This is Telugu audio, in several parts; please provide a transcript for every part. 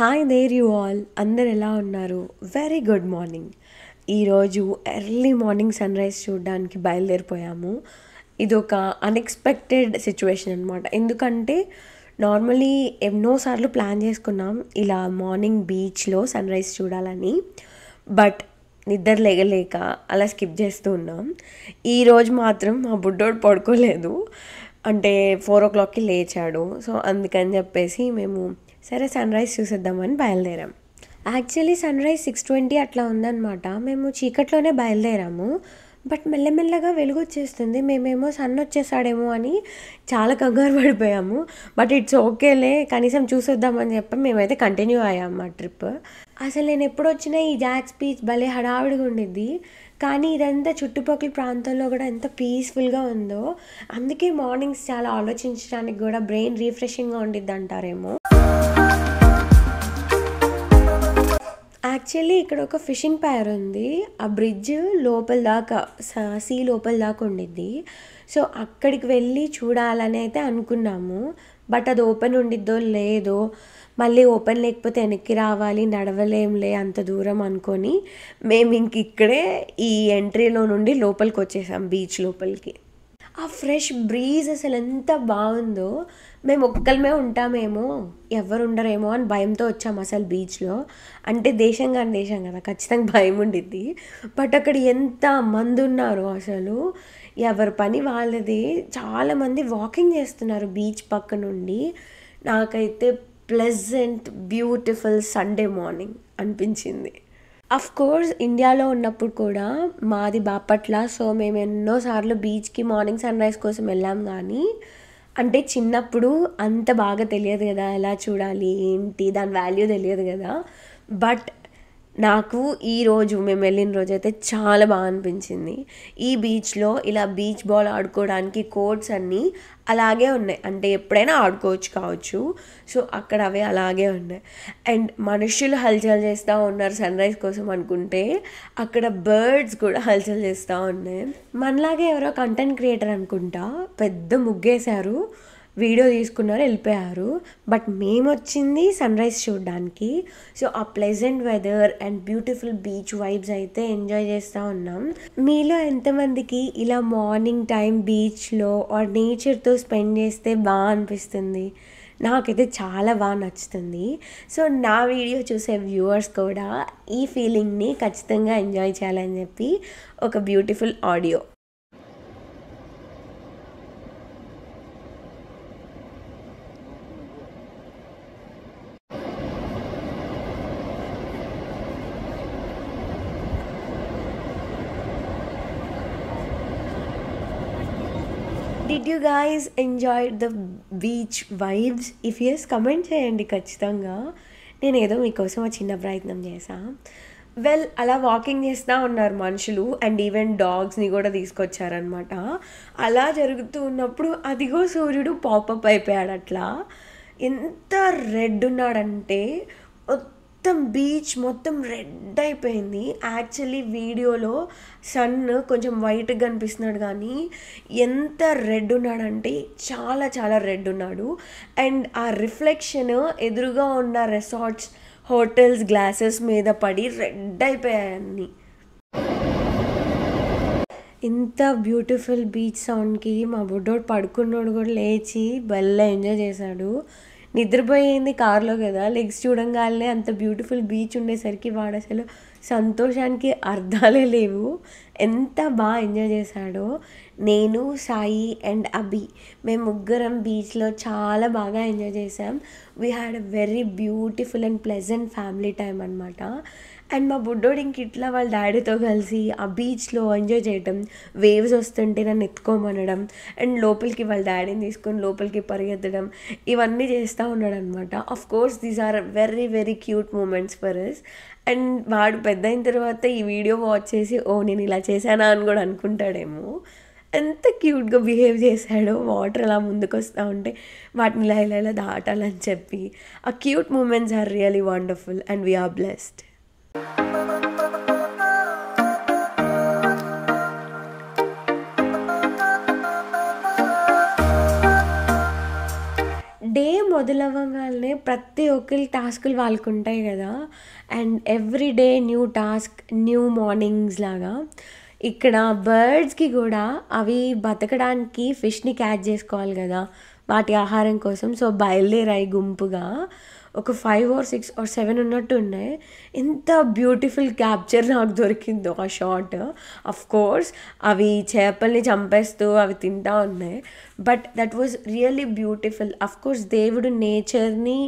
హాయ్ దేర్ యూ ఆల్ అందరు ఎలా ఉన్నారు? Very good morning. ఈరోజు ఎర్లీ మార్నింగ్ సన్ రైజ్ చూడడానికి బయలుదేరిపోయాము. ఇది ఒక అన్ఎక్స్పెక్టెడ్ సిచ్యువేషన్ అనమాట. ఎందుకంటే నార్మలీ ఎన్నోసార్లు ప్లాన్ చేసుకున్నాం ఇలా మార్నింగ్ బీచ్లో సన్ రైజ్ చూడాలని. బట్ నిద్ర లేగలేక అలా స్కిప్ చేస్తూ ఉన్నాం. ఈరోజు మాత్రం మా బుడ్డోడు పడుకోలేదు, అంటే 4 o'clockకి లేచాడు. సో అందుకని చెప్పేసి మేము సరే సన్ రైజ్ చూసేద్దామని బయలుదేరాం. యాక్చువల్లీ సన్ రైజ్ 6:20 అట్లా ఉందన్నమాట. మేము చీకట్లోనే బయలుదేరాము. బట్ మెల్లమెల్లగా వెలుగు వచ్చేస్తుంది. మేమేమో సన్ వచ్చేసాడేమో అని చాలా కంగారు పడిపోయాము. బట్ ఇట్స్ ఓకేలే, కనీసం చూసేద్దామని చెప్పి మేమైతే కంటిన్యూ అయ్యాము మా ట్రిప్. అసలు నేను ఎప్పుడు వచ్చినా ఈ జాక్స్ బీచ్ భలే హడావిడిగా ఉండిద్ది, కానీ ఇదంతా చుట్టుపక్కల ప్రాంతాల్లో కూడా ఎంత పీస్ఫుల్గా ఉందో. అందుకే మార్నింగ్స్ చాలా ఆలోచించడానికి కూడా బ్రెయిన్ రీఫ్రెషింగ్గా ఉండిద్ది అంటారేమో. యాక్చువల్లీ ఇక్కడ ఒక ఫిషింగ్ పైర్ ఉంది. ఆ బ్రిడ్జ్ లోపల దాకా సీ లోపల దాకా ఉండిద్ది. సో అక్కడికి వెళ్ళి చూడాలని అయితే అనుకున్నాము. బట్ అది ఓపెన్ ఉండిద్దో లేదో, మళ్ళీ ఓపెన్ లేకపోతే వెనక్కి రావాలి, నడవలేంలే అంత దూరం అనుకొని మేము ఇంక ఇక్కడే ఈ ఎంట్రీలో నుండి లోపలికి వచ్చేసాం, బీచ్ లోపలికి. ఆ ఫ్రెష్ బ్రీజ్ అసలు ఎంత బాగుందో. మేము ఒక్కళ్ళమే ఉంటామేమో, ఎవరు ఉండరేమో అని భయంతో వచ్చాము అసలు బీచ్లో. అంటే దేశం కాని దేశం కదా, ఖచ్చితంగా భయం ఉండిద్ది. బట్ అక్కడ ఎంత మంది ఉన్నారు అసలు, ఎవరి పని వాళ్ళది. చాలామంది వాకింగ్ చేస్తున్నారు బీచ్ పక్క నుండి. నాకైతే ప్లెజెంట్ బ్యూటిఫుల్ సండే మార్నింగ్ అనిపించింది. అఫ్ కోర్స్ ఇండియాలో ఉన్నప్పుడు కూడా మాది బాపట్ల. సో మేము ఎన్నోసార్లు బీచ్కి మార్నింగ్ సన్ రైజ్ కోసం వెళ్ళాం, కానీ అంటే చిన్నప్పుడు అంత బాగా తెలియదు కదా, ఎలా చూడాలి ఏంటి దాని వాల్యూ తెలియదు కదా. బట్ నాకు ఈరోజు మేము వెళ్ళిన రోజు అయితే చాలా బాగా అనిపించింది. ఈ బీచ్లో ఇలా బీచ్ బాల్ ఆడుకోవడానికి కోర్ట్స్ అన్నీ అలాగే ఉన్నాయి, అంటే ఎప్పుడైనా ఆడుకోవచ్చు కావచ్చు. సో అక్కడ అవి అలాగే ఉన్నాయి. అండ్ మనుషులు హల్చల్ చేస్తూ ఉన్నారు సన్ రైజ్ కోసం అనుకుంటే, అక్కడ బర్డ్స్ కూడా హల్చల్ చేస్తూ ఉన్నాయి. మనలాగే ఎవరో కంటెంట్ క్రియేటర్ అనుకుంటా పెద్ద ముగ్గేశారు, వీడియో తీసుకున్నారు, వెళ్ళిపోయారు. బట్ మేము వచ్చింది సన్ రైజ్ చూడడానికి. సో ఆ pleasant weather and beautiful beach vibes అయితే ఎంజాయ్ చేస్తూ ఉన్నాం. మీలో ఎంతమందికి ఇలా మార్నింగ్ టైం బీచ్లో ఆర్ నేచర్తో స్పెండ్ చేస్తే బాగా అనిపిస్తుంది? నాకైతే చాలా బాగా నచ్చుతుంది. సో నా వీడియో చూసే వ్యూవర్స్ కూడా ఈ ఫీలింగ్ని ఖచ్చితంగా ఎంజాయ్ చేయాలని చెప్పి ఒక beautiful audio. Did you guys enjoy the beach vibes? If yes, comment చేయండి ఖచ్చితంగా. నేను ఏదో మీకోసం చిన్న ప్రయత్నం చేశా. వెల్, అలా వాకింగ్ చేస్తూ ఉన్నారు మనుషులు, అండ్ ఈవెన్ డాగ్స్ని కూడా తీసుకొచ్చారనమాట. అలా జరుగుతూ ఉన్నప్పుడు అదిగో సూర్యుడు పాపప్ అయిపోయాడు. అట్లా ఎంత రెడ్ ఉన్నాడంటే మొత్తం బీచ్ మొత్తం రెడ్ అయిపోయింది. యాక్చువల్లీ వీడియోలో సన్ కొంచెం వైట్గా కనిపిస్తున్నాడు, కానీ ఎంత రెడ్ ఉన్నాడంటే చాలా చాలా రెడ్ ఉన్నాడు. అండ్ ఆ రిఫ్లెక్షన్ ఎదురుగా ఉన్న రిసార్ట్స్, హోటల్స్ గ్లాసెస్ మీద పడి రెడ్ అయిపోయాయన్నీ. ఇంత బ్యూటిఫుల్ బీచ్ సౌండ్కి మా బుడ్డోడు పడుకున్నోడు కూడా లేచి భలే ఎంజాయ్ చేశాడు. నిద్రపోయింది కారులో కదా, లెగ్స్ చూడంగానే అంత బ్యూటిఫుల్ బీచ్ ఉండేసరికి వాడు అసలు సంతోషానికి అర్థాలే లేవు. ఎంత బాగా ఎంజాయ్ చేశాడో. నేను, సాయి అండ్ అభి మేము ముగ్గురం బీచ్లో చాలా బాగా ఎంజాయ్ చేసాం. We had a very beautiful and pleasant family time అనమాట. అండ్ మా బుడ్డోడు ఇంక ఇట్లా వాళ్ళ డాడీతో కలిసి ఆ బీచ్లో ఎంజాయ్ చేయటం, వేవ్స్ వస్తుంటే నన్ను ఎత్తుకోమనడం, అండ్ లోపలికి వాళ్ళ డాడీని తీసుకొని లోపలికి పరిగెత్తడం, ఇవన్నీ చేస్తూ ఉన్నాడు అనమాట. Of course these are very very cute moments for us. And వాడు పెద్ద అయిన తర్వాత ఈ వీడియో వాచ్ చేసి ఓ నేను ఇలా చేశానా అని కూడా అనుకుంటాడేమో. ఎంత క్యూట్గా బిహేవ్ చేశాడో. వాటర్ అలా ముందుకు వస్తూ ఉంటే వాటిని ఇలా ఇలా ఇలా దాటాలని చెప్పి. ఆ cute moments are really wonderful and we are blessed. Day మొదలవ్వంగాల్నే ప్రతి ఒక్కరి టాస్కులు వాళ్ళకుంటాయి గదా! And every day new task, new mornings లాగా. ఇక్కడ బర్డ్స్‌కి గూడా అవి బతకడానికి ఫిష్‌ని క్యాచ్ జేసుకోవాలి గదా! వాటి ఆహారం కోసం. సో, బయలుదేరాయి గుంపుగా. ఒక 5 ఆర్ 6 ఆర్ 7 ఉన్నట్టున్నాయి. ఎంత బ్యూటిఫుల్ క్యాప్చర్ నాకు దొరికిందో ఆ షాట్. ఆఫ్‌కోర్స్ అవి చేపల్ని చంపేస్తూ అవి తింటా ఉన్నాయి. But that was really beautiful. Of course దేవుడు నేచర్‌ని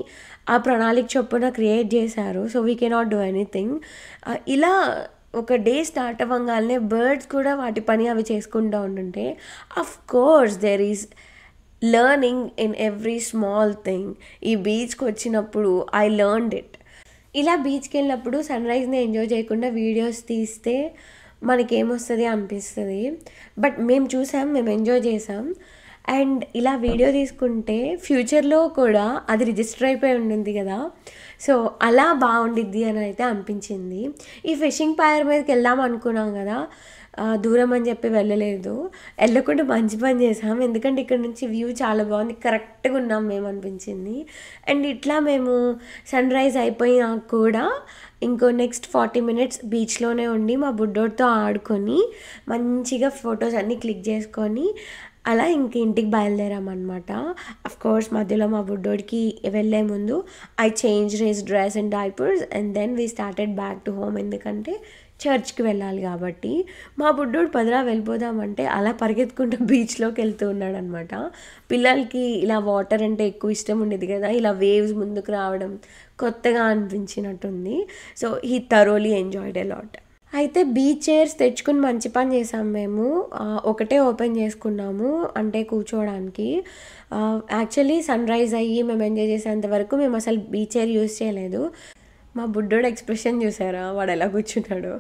ఆ ప్రణాళిక చొప్పున క్రియేట్ చేశారు. So, we cannot do anything. ఇలా ఒక డే స్టార్ట్ అవ్వంగాల్నే బర్డ్స్ కూడా వాటి పని అవి చేసుకుంటా ఉంటుంటే of course there is learning in every small thing. ఈ బీచ్‌కి వచ్చినప్పుడు ఐ లెర్న్డ్ ఇట్. ఇలా బీచ్‌కి వెళ్ళినప్పుడు సన్‌రైజ్‌ని ఎంజాయ్ చేయకుండా వీడియోస్ తీస్తే మనకేమొస్తది అనిపిస్తది. బట్ మేము చూసాం, మేము ఎంజాయ్ చేసాం. అండ్ ఇలా వీడియో తీసుకుంటే ఫ్యూచర్‌లో కూడా అది రిజిస్టర్ అయిపోయి ఉండింది గదా! సో, అలా బావుండిద్ది అని అయితే అనిపించింది. ఈ ఫిషింగ్ పైర్ మీదకి వెళ్దాం అనుకున్నాం గదా! దూరం అని చెప్పి వెళ్ళలేదు. వెళ్ళకుండా మంచి పని చేసాం. ఎందుకంటే ఇక్కడ నుంచి వ్యూ చాలా బాగుంది. కరెక్ట్‌గా ఉన్నాం మేము అనిపించింది. అండ్ ఇట్లా మేము సన్‌రైజ్ అయిపోయినాక కూడా ఇంకో నెక్స్ట్ 40 మినిట్స్ బీచ్‌లోనే ఉండి మా బుడ్డోడితో ఆడుకొని మంచిగా ఫొటోస్ అన్నీ క్లిక్ చేసుకొని అలా ఇంక ఇంటికి బయలుదేరామనమాట. ఆఫ్‌కోర్స్ మధ్యలో మా బుడ్డోడికి వెళ్ళే ముందు I changed his dress and diapers and then we started back to home. ఎందుకంటే చర్చ్‌కి వెళ్ళాలి కాబట్టి. మా బుడ్డోడు పదరా వెళ్ళిపోదామంటే అలా పరిగెత్తుకుంటూ బీచ్‌లోకి వెళ్తూ ఉన్నాడనమాట. పిల్లలకి ఇలా వాటర్ అంటే ఎక్కువ ఇష్టం ఉండేది కదా! ఇలా వేవ్స్ ముందుకు రావడం కొత్తగా అనిపించినట్టుంది. So, he thoroughly enjoyed a lot. అయితే బీచ్ చైర్స్ తెచ్చుకొని మంచి పని చేసాం మేము. ఒకటే ఓపెన్ చేసుకున్నాము అంటే కూర్చోవడానికి. యాక్చువల్లీ సన్‌రైజ్ అయ్యి మేము ఎంజాయ్ చేసేంత వరకు మేము అసలు బీచ్ చైర్ యూజ్ చేయలేదు. మా బుడ్డోడు ఎక్స్‌ప్రెషన్ చూసారా? వాడు ఎలా కూర్చున్నాడో.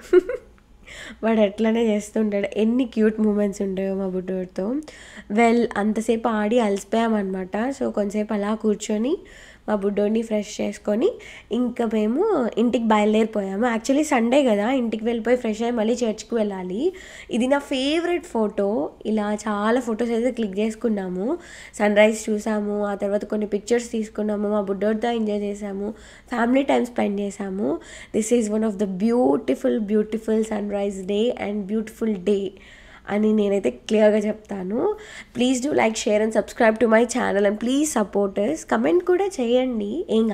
వాడు అట్లనే చేస్తుంటాడు. ఎన్ని క్యూట్ మూమెంట్స్ ఉంటాయో మా బుడ్డోడితో. అంతసేపు ఆడి అలసిపోయామనమాట. సో, కొంతసేపు అలా కూర్చొని మా బుడ్డోడిని ఫ్రెష్ చేసుకొని ఇంకా మేము ఇంటికి బయలుదేరిపోయాము. యాక్చువల్లీ సండే కదా! ఇంటికి వెళ్ళిపోయి ఫ్రెష్ అయ్యి మళ్ళీ చర్చ్‌కి వెళ్ళాలి. ఇది నా ఫేవరెట్ ఫోటో. ఇలా చాలా ఫొటోస్ అయితే క్లిక్ చేసుకున్నాము. సన్‌రైజ్ చూసాము. ఆ తర్వాత కొన్ని పిక్చర్స్ తీసుకున్నాము. మా బుడ్డోడితో ఎంజాయ్ చేసాము. ఫ్యామిలీ టైమ్ స్పెండ్ చేసాము. This is one of the beautiful sunrise day and beautiful day అని నేనైతే క్లియర్‌గా చెప్తాను. Please do like, share and subscribe to my channel and please support us. Comment కూడా చేయండి. ఏం